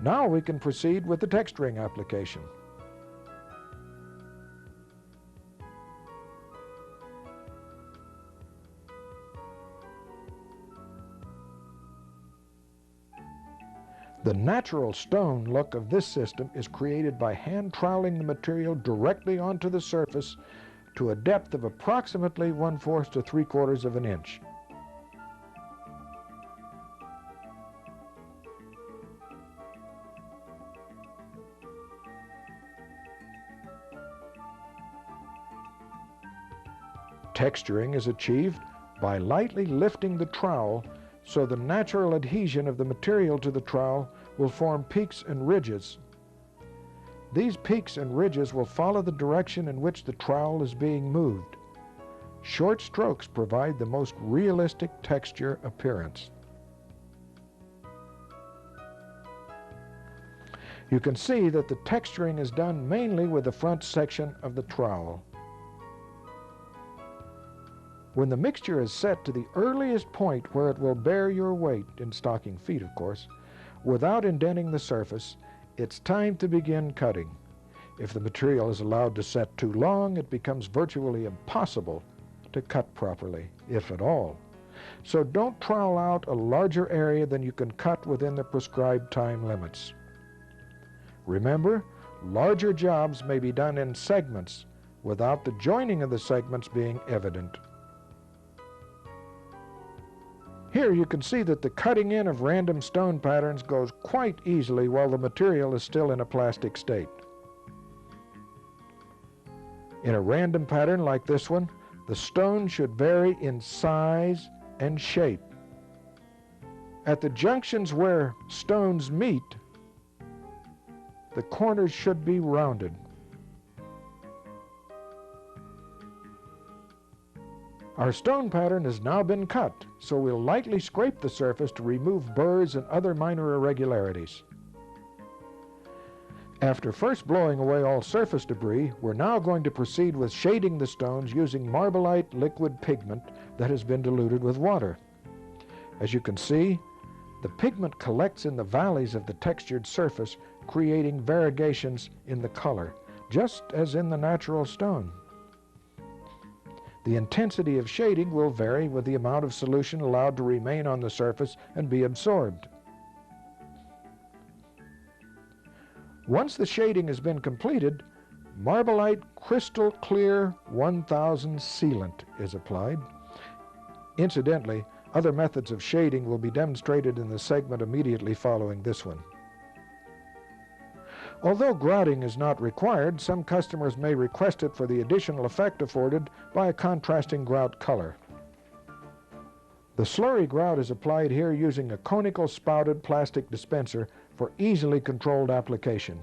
Now we can proceed with the texturing application. The natural stone look of this system is created by hand troweling the material directly onto the surface to a depth of approximately 1/4 to 3/4 of an inch. Texturing is achieved by lightly lifting the trowel so the natural adhesion of the material to the trowel will form peaks and ridges. These peaks and ridges will follow the direction in which the trowel is being moved. Short strokes provide the most realistic texture appearance. You can see that the texturing is done mainly with the front section of the trowel. When the mixture is set to the earliest point where it will bear your weight, in stocking feet of course, without indenting the surface, it's time to begin cutting. If the material is allowed to set too long, it becomes virtually impossible to cut properly, if at all. So don't trowel out a larger area than you can cut within the prescribed time limits. Remember, larger jobs may be done in segments without the joining of the segments being evident. Here you can see that the cutting in of random stone patterns goes quite easily while the material is still in a plastic state. In a random pattern like this one, the stone should vary in size and shape. At the junctions where stones meet, the corners should be rounded. Our stone pattern has now been cut, so we'll lightly scrape the surface to remove burrs and other minor irregularities. After first blowing away all surface debris, we're now going to proceed with shading the stones using Marbelite liquid pigment that has been diluted with water. As you can see, the pigment collects in the valleys of the textured surface, creating variegations in the color, just as in the natural stone. The intensity of shading will vary with the amount of solution allowed to remain on the surface and be absorbed. Once the shading has been completed, Marbelite Crystal Clear 1000 sealant is applied. Incidentally, other methods of shading will be demonstrated in the segment immediately following this one. Although grouting is not required, some customers may request it for the additional effect afforded by a contrasting grout color. The slurry grout is applied here using a conical spouted plastic dispenser for easily controlled application.